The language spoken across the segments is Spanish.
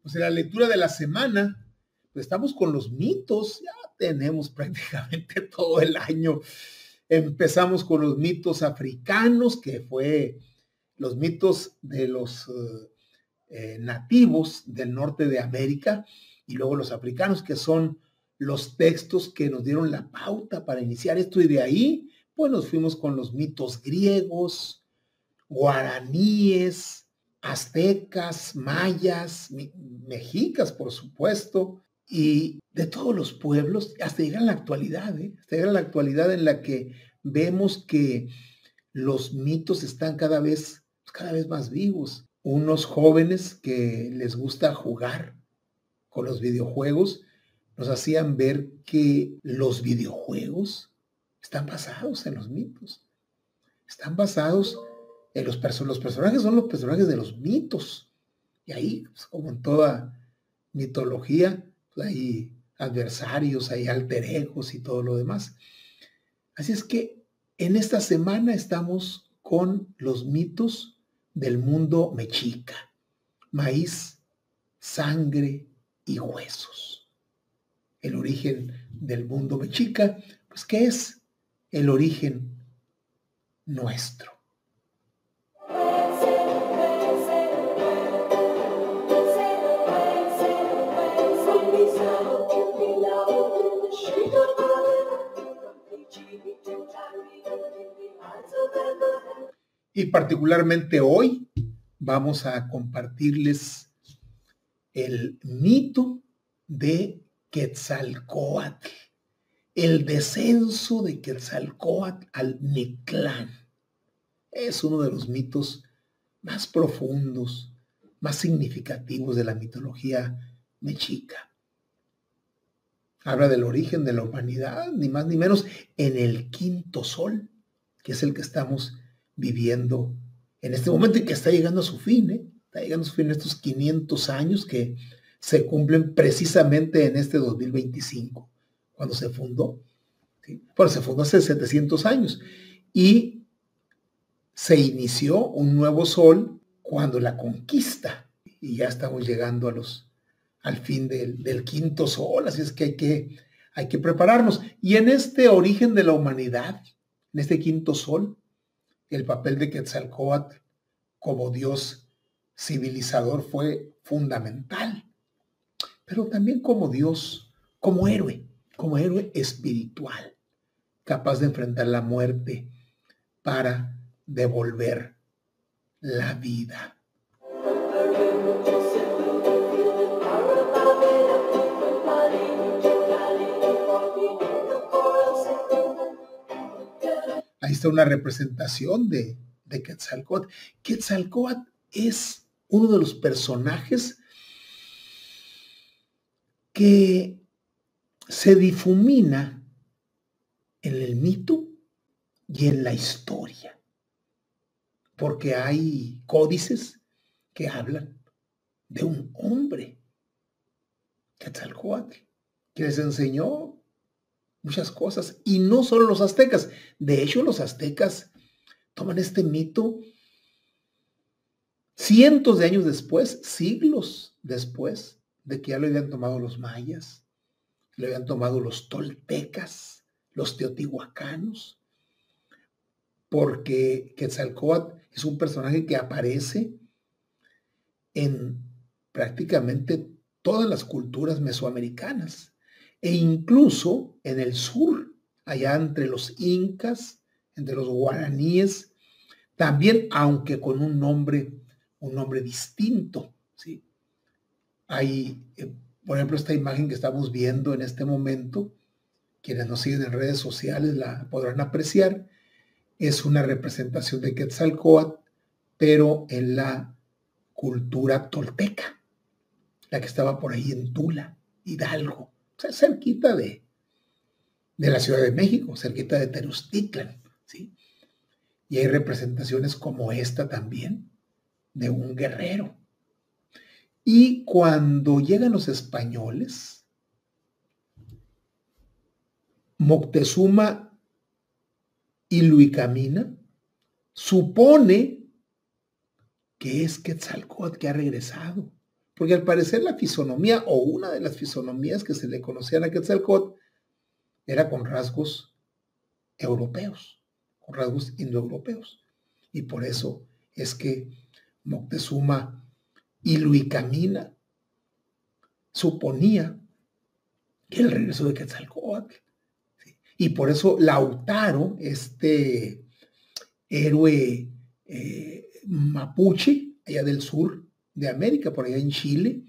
Pues en la lectura de la semana, pues estamos con los mitos, ya tenemos prácticamente todo el año. Empezamos con los mitos africanos, que fue los mitos de los nativos del norte de América, y luego los africanos, que son los textos que nos dieron la pauta para iniciar esto, y de ahí, pues nos fuimos con los mitos griegos, guaraníes, aztecas, mayas, mexicas, por supuesto, y de todos los pueblos, hasta llegar a la actualidad, hasta llegar a la actualidad en la que vemos que los mitos están cada vez más vivos. Unos jóvenes que les gusta jugar con los videojuegos nos hacían ver que los videojuegos están basados en los mitos, están basados en los personajes, son los personajes de los mitos. Y ahí, pues, como en toda mitología, pues, hay adversarios, hay alter egos y todo lo demás. Así es que en esta semana estamos con los mitos del mundo mexica: maíz, sangre y huesos. El origen del mundo mexica, pues, ¿qué es el origen nuestro? Y particularmente hoy vamos a compartirles el mito de Quetzalcóatl, el descenso de Quetzalcóatl al Mictlán. Es uno de los mitos más profundos, más significativos de la mitología mexica. Habla del origen de la humanidad, ni más ni menos, en el quinto sol, que es el que estamos viviendo en este momento y que está llegando a su fin, está llegando a su fin en estos 500 años que se cumplen precisamente en este 2025, cuando se fundó. ¿Sí? Bueno, se fundó hace 700 años y se inició un nuevo sol cuando la conquista, y ya estamos llegando al fin del quinto sol, así es que hay que prepararnos. Y en este origen de la humanidad, en este quinto sol, el papel de Quetzalcóatl como dios civilizador fue fundamental, pero también como dios, como héroe espiritual, capaz de enfrentar la muerte para devolver la vida. Ahí está una representación de Quetzalcóatl. Quetzalcóatl es uno de los personajes que se difumina en el mito y en la historia, porque hay códices que hablan de un hombre, Quetzalcóatl, que les enseñó muchas cosas, y no solo los aztecas. De hecho, los aztecas toman este mito cientos de años después, siglos después de que ya lo habían tomado los mayas, lo habían tomado los toltecas, los teotihuacanos, porque Quetzalcóatl es un personaje que aparece en prácticamente todas las culturas mesoamericanas e incluso en el sur, allá entre los incas, entre los guaraníes, también, aunque con un nombre distinto, ¿sí? Hay, por ejemplo, esta imagen que estamos viendo en este momento, quienes nos siguen en redes sociales la podrán apreciar, es una representación de Quetzalcóatl, pero en la cultura tolteca, la que estaba por ahí en Tula, Hidalgo, o sea, cerquita de la Ciudad de México, cerquita de Tenochtitlan, ¿sí? Y hay representaciones como esta también, de un guerrero. Y cuando llegan los españoles, Moctezuma y Luicamina supone que es Quetzalcóatl que ha regresado, porque al parecer la fisonomía o una de las fisonomías que se le conocían a Quetzalcóatl era con rasgos europeos, con rasgos indoeuropeos. Y por eso es que Moctezuma Iluicamina suponía que el regreso de Quetzalcóatl. ¿Sí? Y por eso Lautaro, este héroe mapuche, allá del sur de América, por allá en Chile,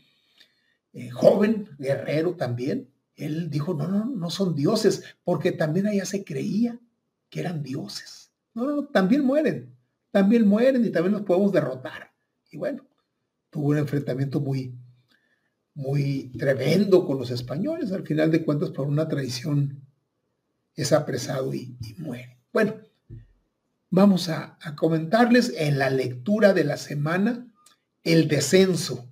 joven, guerrero también, él dijo, no son dioses, porque también allá se creía que eran dioses. No, también mueren y también los podemos derrotar. Y bueno, tuvo un enfrentamiento muy tremendo con los españoles, al final de cuentas por una traición es apresado y muere. Bueno, vamos a comentarles en la lectura de la semana el descenso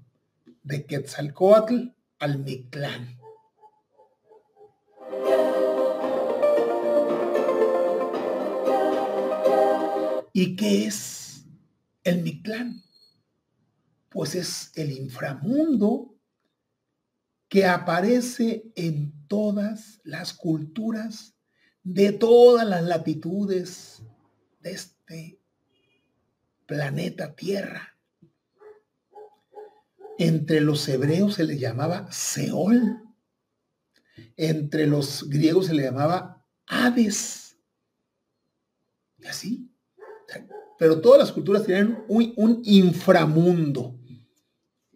de Quetzalcóatl al Mictlán. ¿Y qué es el Mictlán? Pues es el inframundo que aparece en todas las culturas de todas las latitudes de este planeta Tierra. Entre los hebreos se le llamaba Seol, entre los griegos se le llamaba Hades, y así. Pero todas las culturas tienen un inframundo,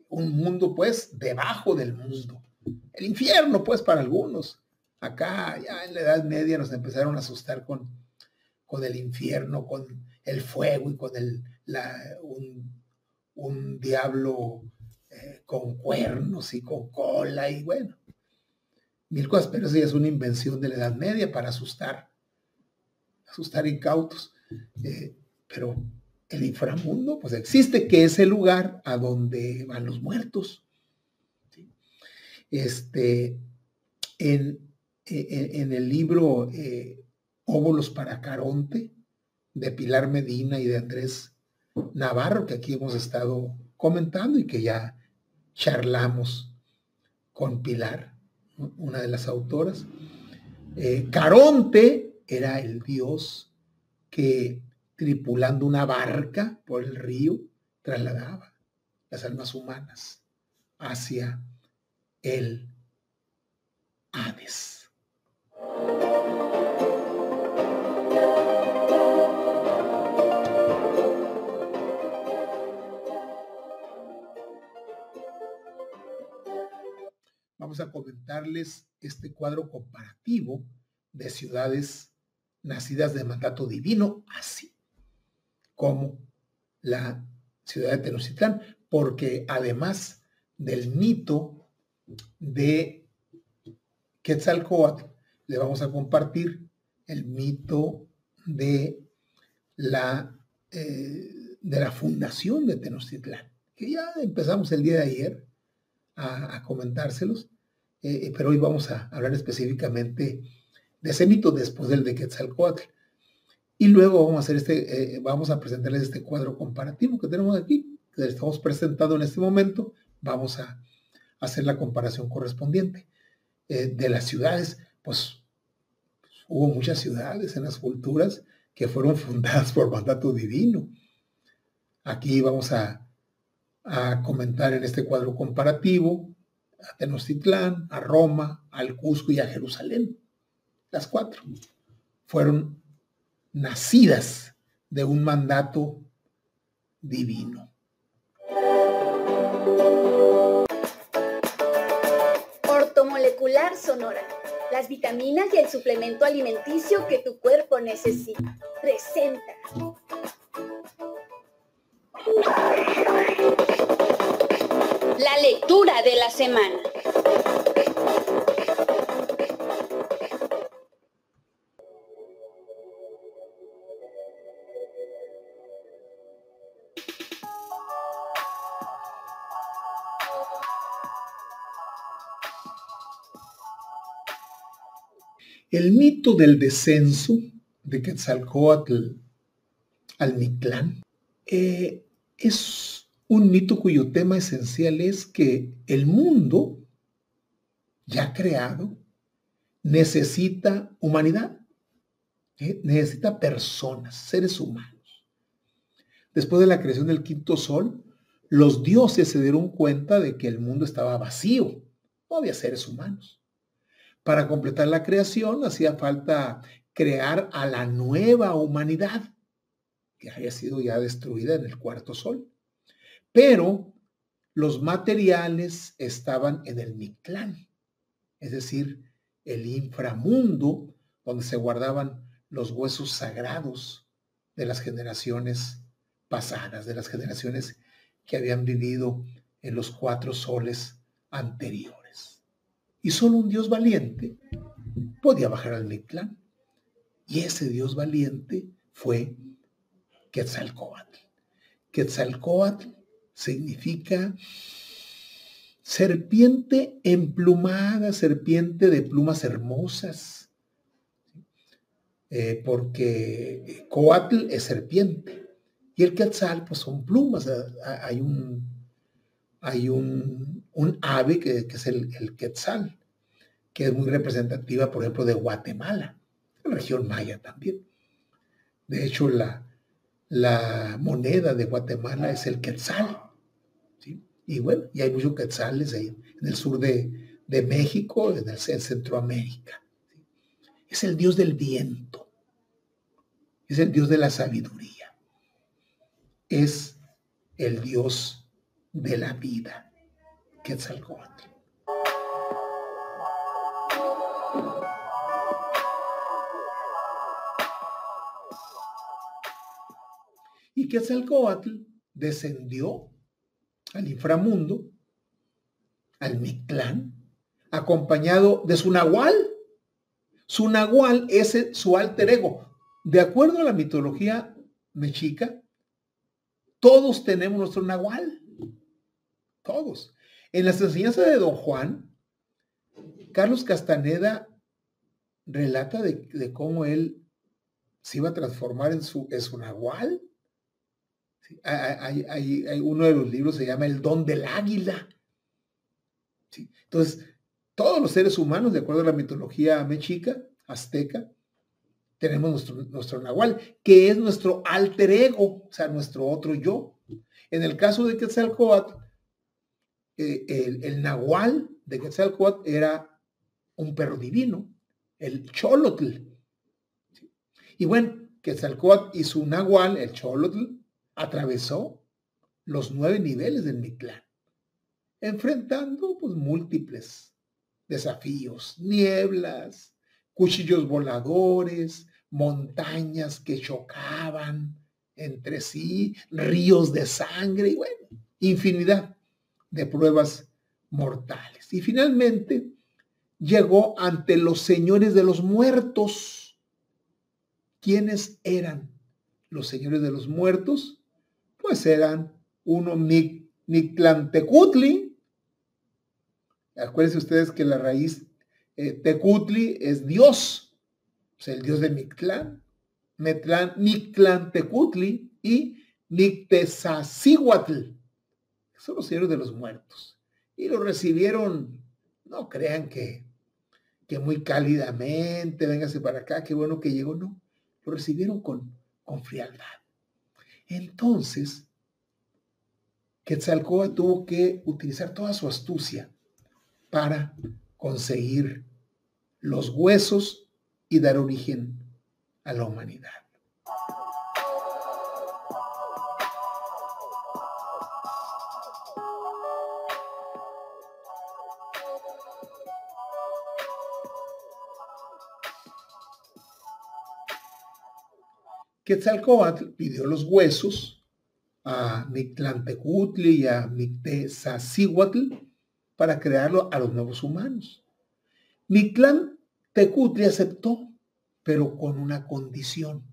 un mundo pues debajo del mundo, el infierno pues para algunos. Acá ya en la Edad Media nos empezaron a asustar con el infierno, con el fuego y con un diablo con cuernos y con cola y bueno, mil cosas, pero eso ya es una invención de la Edad Media para asustar incautos. Pero el inframundo pues existe, que es el lugar a donde van los muertos. ¿Sí? En el libro Óbolos para Caronte, de Pilar Medina y de Andrés Navarro, que aquí hemos estado comentando y que ya charlamos con Pilar, una de las autoras. Caronte era el dios que, tripulando una barca por el río, trasladaba las almas humanas hacia el Hades. Vamos a comentarles este cuadro comparativo de ciudades nacidas de mandato divino, así como la ciudad de Tenochtitlán, porque además del mito de Quetzalcóatl, le vamos a compartir el mito de la fundación de Tenochtitlán, que ya empezamos el día de ayer a comentárselos, pero hoy vamos a hablar específicamente de ese mito después del de Quetzalcóatl. Y luego vamos a presentarles este cuadro comparativo que tenemos aquí, que estamos presentando en este momento. Vamos a hacer la comparación correspondiente. De las ciudades, pues hubo muchas ciudades en las culturas que fueron fundadas por mandato divino. Aquí vamos a comentar en este cuadro comparativo a Tenochtitlán, a Roma, al Cusco y a Jerusalén. Las cuatro fueron nacidas de un mandato divino. Ortomolecular Sonora. Las vitaminas y el suplemento alimenticio que tu cuerpo necesita. Presenta. La lectura de la semana. El mito del descenso de Quetzalcóatl al Mictlán es un mito cuyo tema esencial es que el mundo ya creado necesita humanidad, necesita personas, seres humanos. Después de la creación del quinto sol, los dioses se dieron cuenta de que el mundo estaba vacío, no había seres humanos. Para completar la creación hacía falta crear a la nueva humanidad, que había sido ya destruida en el cuarto sol. Pero los materiales estaban en el Mictlán, es decir, el inframundo, donde se guardaban los huesos sagrados de las generaciones pasadas, de las generaciones que habían vivido en los cuatro soles anteriores. Y solo un Dios valiente podía bajar al Mictlán. Y ese Dios valiente fue Quetzalcóatl. Quetzalcóatl significa serpiente emplumada, serpiente de plumas hermosas, porque Coatl es serpiente y el Quetzal pues son plumas. Hay un ave que es el Quetzal, que es muy representativa, por ejemplo, de Guatemala, la región maya también. De hecho, la moneda de Guatemala es el Quetzal, ¿sí? Y bueno, y hay muchos quetzales ahí en el sur de México, en Centroamérica. ¿Sí? Es el dios del viento, es el dios de la sabiduría, es el dios de la vida, Quetzalcóatl. Y Quetzalcóatl descendió al inframundo, al Mictlán, acompañado de su nahual. Su nahual es su alter ego. De acuerdo a la mitología mexica, todos tenemos nuestro nahual. Todos. En las enseñanzas de Don Juan, Carlos Castaneda relata de cómo él se iba a transformar en su nahual. ¿Sí? Hay uno de los libros se llama El don del águila. ¿Sí? Entonces, todos los seres humanos, de acuerdo a la mitología mexica, azteca, tenemos nuestro nahual, que es nuestro alter ego, o sea, nuestro otro yo. En el caso de Quetzalcóatl, el nahual de Quetzalcóatl era un perro divino, el Xolotl. ¿Sí? Y bueno, Quetzalcóatl y su nahual, el Xolotl, atravesó los 9 niveles del Mictlán, enfrentando pues múltiples desafíos, nieblas, cuchillos voladores, montañas que chocaban entre sí, ríos de sangre y bueno, infinidad de pruebas mortales. Y finalmente llegó ante los señores de los muertos. ¿Quiénes eran los señores de los muertos? Pues eran uno Mictlantecutli. Acuérdense ustedes que la raíz Tecutli es Dios, o sea, el Dios de Mictlán, Mictlantecutli y Mictezacihuatl. Son los señores de los muertos. Y lo recibieron, no crean que muy cálidamente, véngase para acá, qué bueno que llegó, no. Lo recibieron con frialdad. Entonces, Quetzalcóatl tuvo que utilizar toda su astucia para conseguir los huesos y dar origen a la humanidad. Quetzalcóatl pidió los huesos a Mictlantecutli y a Mictezacihuatl para crearlo a los nuevos humanos. Mictlantecutli aceptó, pero con una condición.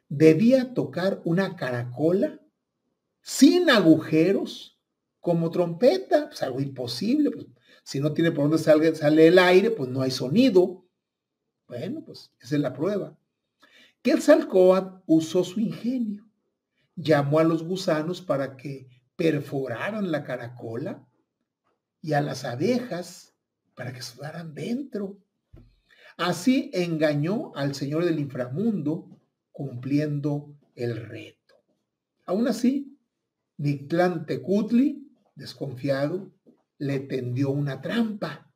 Debía tocar una caracola sin agujeros, como trompeta, pues algo imposible, pues, si no tiene por dónde sale el aire, pues no hay sonido. Bueno, pues esa es la prueba. Quetzalcóatl usó su ingenio. Llamó a los gusanos para que perforaran la caracola y a las abejas para que sudaran dentro. Así engañó al señor del inframundo, cumpliendo el reto. Aún así, Mictlantecutli, desconfiado, le tendió una trampa.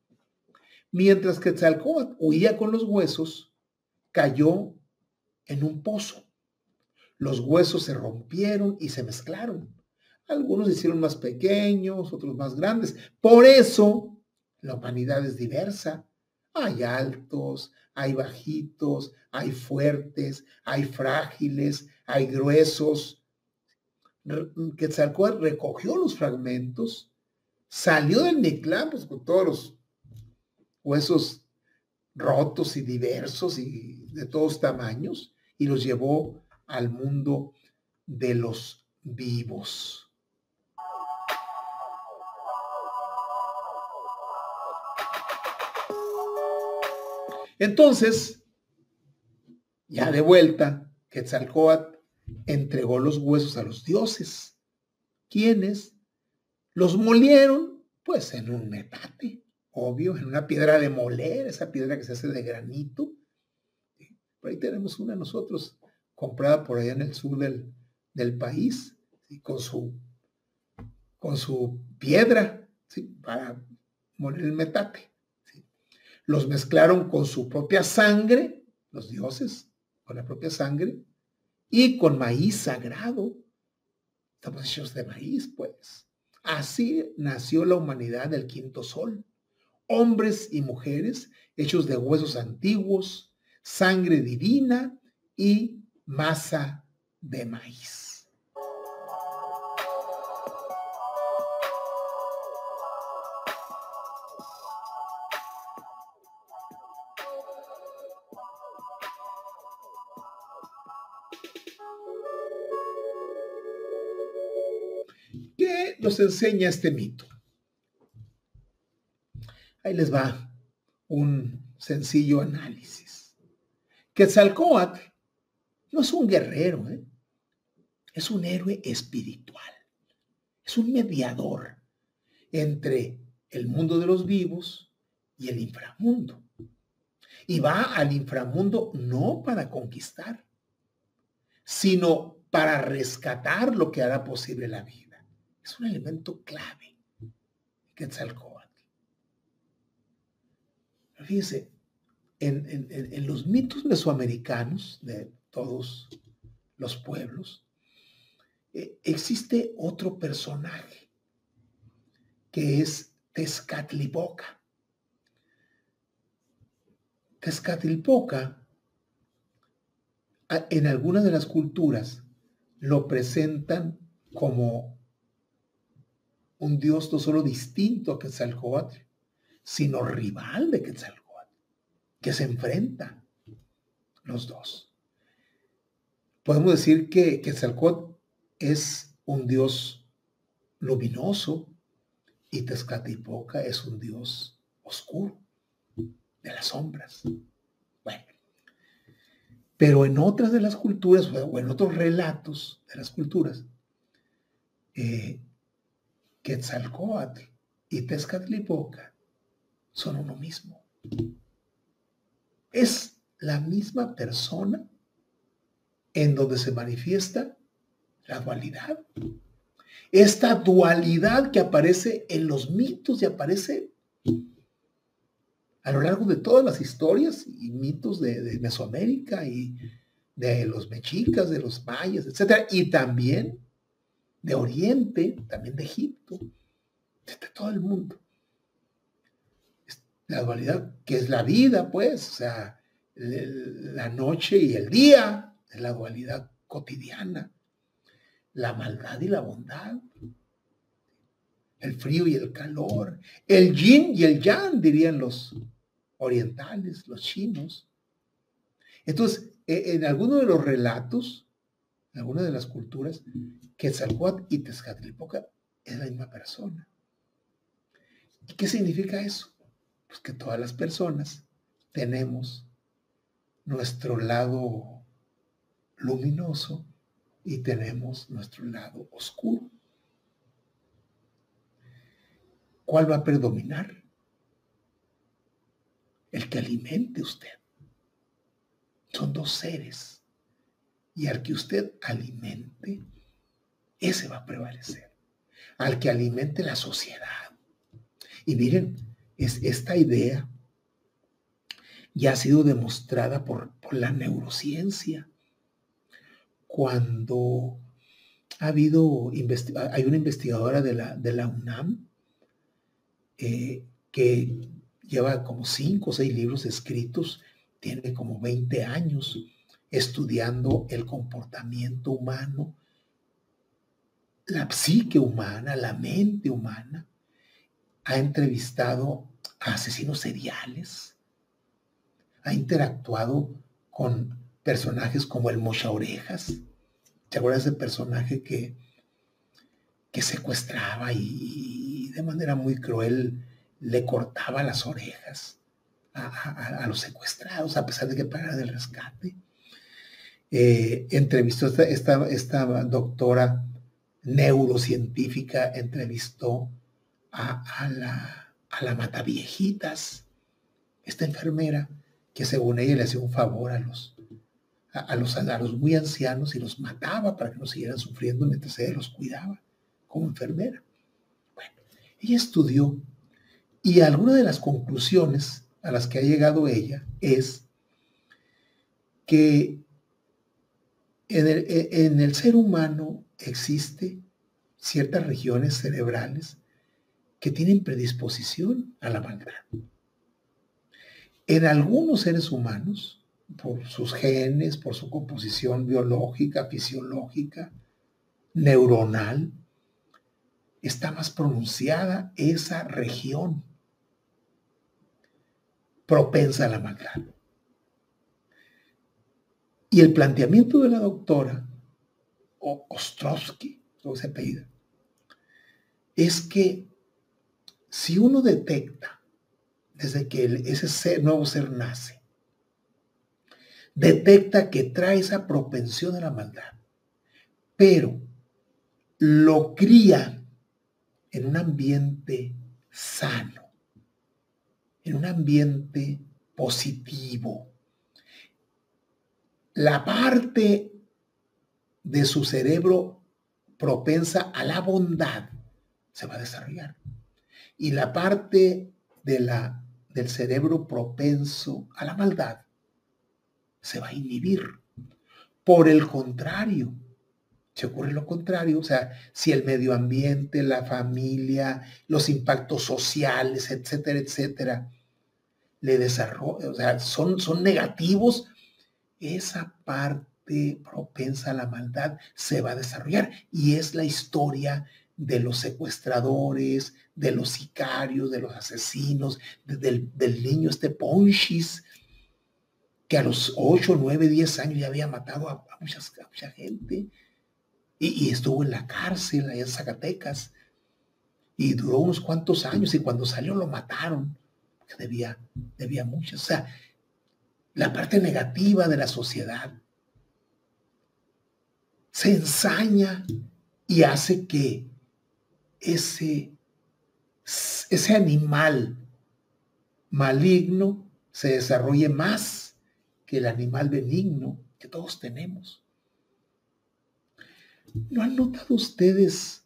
Mientras que Quetzalcóatl huía con los huesos, cayó en un pozo. Los huesos se rompieron y se mezclaron. Algunos se hicieron más pequeños, otros más grandes. Por eso la humanidad es diversa. Hay altos, hay bajitos, hay fuertes, hay frágiles, hay gruesos. Quetzalcóatl recogió los fragmentos, salió del Mictlán pues, con todos los huesos rotos y diversos y de todos tamaños y los llevó al mundo de los vivos. Entonces, ya de vuelta, Quetzalcóatl entregó los huesos a los dioses, quienes los molieron, pues en un metate, obvio, en una piedra de moler, esa piedra que se hace de granito. Por ahí tenemos una nosotros, comprada por allá en el sur del país, ¿sí? con su piedra, ¿sí? Para moler el metate. ¿Sí? Los mezclaron con su propia sangre, los dioses, con la propia sangre, y con maíz sagrado. Estamos hechos de maíz, pues. Así nació la humanidad del quinto sol. Hombres y mujeres hechos de huesos antiguos, sangre divina y masa de maíz. ¿Qué nos enseña este mito? Ahí les va un sencillo análisis. Quetzalcóatl no es un guerrero, es un héroe espiritual. Es un mediador entre el mundo de los vivos y el inframundo. Y va al inframundo no para conquistar, sino para rescatar lo que hará posible la vida. Es un elemento clave de Quetzalcóatl. Fíjense, en los mitos mesoamericanos de todos los pueblos, existe otro personaje que es Tezcatlipoca. Tezcatlipoca, en algunas de las culturas, lo presentan como un dios no solo distinto a Quetzalcóatl, sino rival de Quetzalcóatl, que se enfrentan los dos. Podemos decir que Quetzalcóatl es un dios luminoso y Tezcatlipoca es un dios oscuro, de las sombras. Bueno, pero en otras de las culturas o en otros relatos de las culturas, Quetzalcóatl y Tezcatlipoca son uno mismo. Es la misma persona en donde se manifiesta la dualidad. Esta dualidad que aparece en los mitos y aparece a lo largo de todas las historias y mitos de Mesoamérica y de los mexicas, de los mayas, etc. Y también de Oriente, también de Egipto, de todo el mundo. La dualidad, que es la vida, pues, o sea, la noche y el día, es la dualidad cotidiana. La maldad y la bondad, el frío y el calor, el yin y el yang, dirían los orientales, los chinos. Entonces, en algunos de los relatos, en algunas de las culturas, Quetzalcóatl y Tezcatlipoca es la misma persona. ¿Y qué significa eso? Pues que todas las personas tenemos nuestro lado luminoso y tenemos nuestro lado oscuro. ¿cuál va a predominar? El que alimente usted. Son dos seres. Y al que usted alimente, ese va a prevalecer. Al que alimente la sociedad. Y miren, esta idea ya ha sido demostrada por la neurociencia. Cuando hay una investigadora de la UNAM que lleva como 5 o 6 libros escritos, tiene como 20 años estudiando el comportamiento humano, la psique humana, la mente humana. Ha entrevistado a asesinos seriales, ha interactuado con personajes como el Mocha Orejas. ¿Te acuerdas de ese personaje que secuestraba y de manera muy cruel le cortaba las orejas a los secuestrados, a pesar de que pagaran el rescate? Entrevistó esta doctora neurocientífica, entrevistó a la Mataviejitas, esta enfermera que según ella le hacía un favor a los muy ancianos y los mataba para que no siguieran sufriendo mientras ella los cuidaba como enfermera. Bueno, ella estudió y alguna de las conclusiones a las que ha llegado ella es que en el ser humano existe ciertas regiones cerebrales que tienen predisposición a la maldad. En algunos seres humanos, por sus genes, por su composición biológica, fisiológica, neuronal, está más pronunciada esa región propensa a la maldad. Y el planteamiento de la doctora Ostrowski, como se apellida, es que si uno detecta desde que ese nuevo ser nace, detecta que trae esa propensión a la maldad, pero lo cría en un ambiente sano, en un ambiente positivo, la parte de su cerebro propensa a la bondad se va a desarrollar. Y la parte del cerebro propenso a la maldad se va a inhibir. Por el contrario, se ocurre lo contrario, o sea, si el medio ambiente, la familia, los impactos sociales, etcétera, etcétera, le desarrolla, o sea, son negativos, esa parte propensa a la maldad se va a desarrollar. Y es la historia de los secuestradores, de los sicarios, de los asesinos, del niño Ponchis, que a los 8, 9, 10 años ya había matado a mucha gente y estuvo en la cárcel allá en Zacatecas y duró unos cuantos años y cuando salió lo mataron porque debía mucho. O sea, la parte negativa de la sociedad se ensaña y hace que ese animal maligno se desarrolle más que el animal benigno que todos tenemos. ¿No han notado ustedes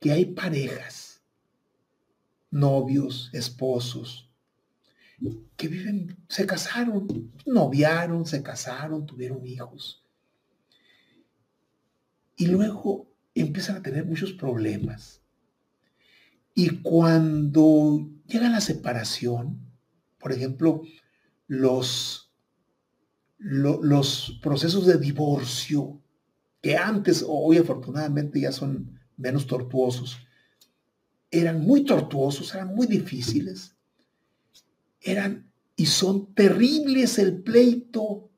que hay parejas, novios, esposos, que se casaron, noviaron, se casaron, tuvieron hijos, y luego empiezan a tener muchos problemas? Y cuando llega la separación, por ejemplo, los procesos de divorcio, que antes, hoy afortunadamente ya son menos tortuosos, eran muy tortuosos, eran muy difíciles, eran y son terribles el pleito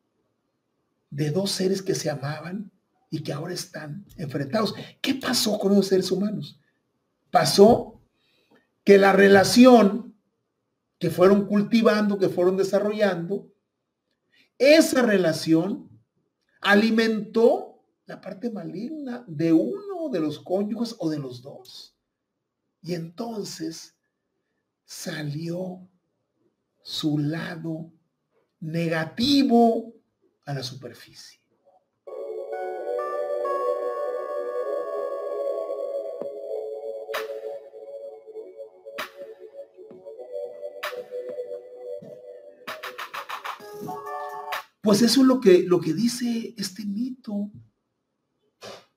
de dos seres que se amaban y que ahora están enfrentados. ¿Qué pasó con los seres humanos? Pasó que la relación que fueron cultivando, que fueron desarrollando, esa relación alimentó la parte maligna de uno de los cónyuges o de los dos. Y entonces salió su lado negativo a la superficie. Pues eso es lo que dice este mito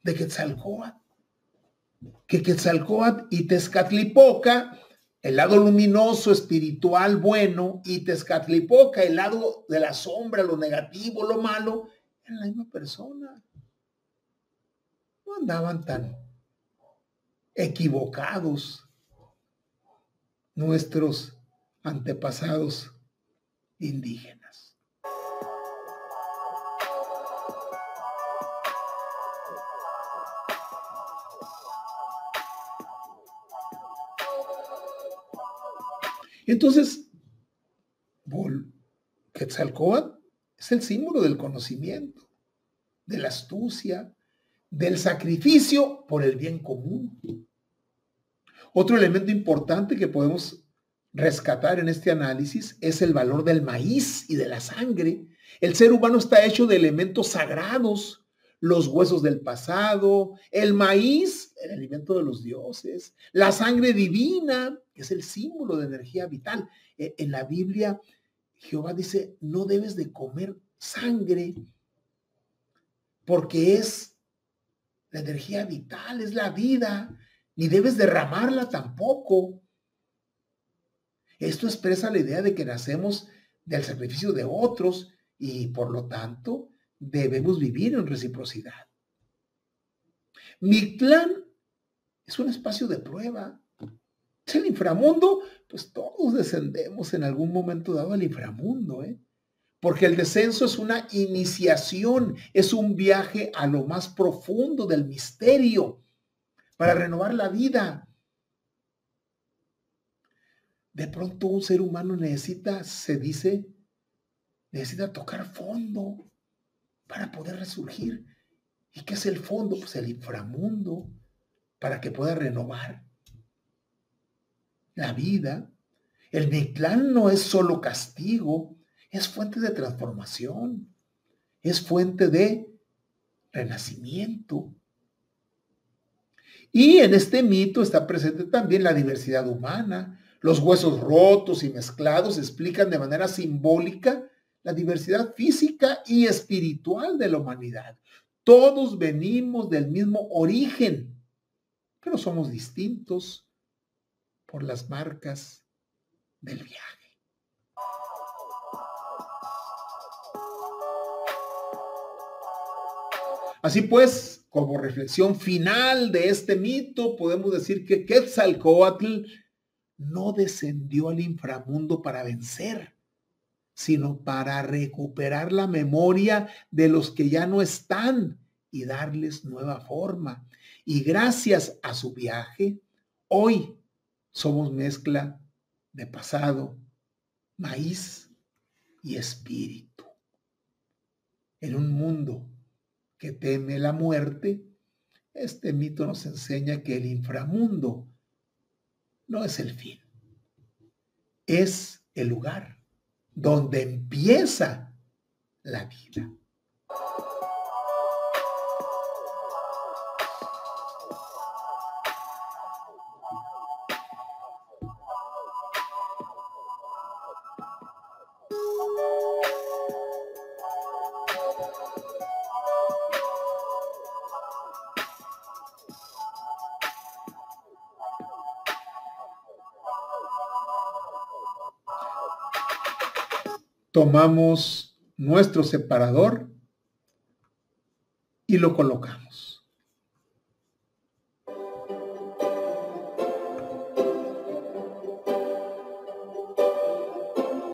de Quetzalcóatl, que Quetzalcóatl y Tezcatlipoca, el lado luminoso, espiritual, bueno, y Tezcatlipoca, el lado de la sombra, lo negativo, lo malo, eran la misma persona. No andaban tan equivocados nuestros antepasados indígenas. Entonces, Quetzalcóatl es el símbolo del conocimiento, de la astucia, del sacrificio por el bien común. Otro elemento importante que podemos rescatar en este análisis es el valor del maíz y de la sangre. El ser humano está hecho de elementos sagrados, los huesos del pasado, el maíz, el alimento de los dioses, la sangre divina, que es el símbolo de energía vital. En la Biblia, Jehová dice, no debes de comer sangre porque es la energía vital, es la vida, ni debes derramarla tampoco. Esto expresa la idea de que nacemos del sacrificio de otros y por lo tanto debemos vivir en reciprocidad. Mictlán es un espacio de prueba. Es el inframundo, pues todos descendemos en algún momento dado al inframundo, porque el descenso es una iniciación, es un viaje a lo más profundo del misterio para renovar la vida. De pronto un ser humano necesita tocar fondo para poder resurgir. ¿Y qué es el fondo? Pues el inframundo, para que pueda renovar la vida. El Mictlán no es solo castigo, es fuente de transformación, es fuente de renacimiento. Y en este mito está presente también la diversidad humana. Los huesos rotos y mezclados explican de manera simbólica la diversidad física y espiritual de la humanidad. Todos venimos del mismo origen, pero somos distintos por las marcas del viaje. Así pues, como reflexión final de este mito, podemos decir que Quetzalcóatl no descendió al inframundo para vencer, sino para recuperar la memoria de los que ya no están y darles nueva forma. Y gracias a su viaje, hoy somos mezcla de pasado, maíz y espíritu. En un mundo que teme la muerte, este mito nos enseña que el inframundo no es el fin, es el lugar donde empieza la vida. Tomamos nuestro separador y lo colocamos.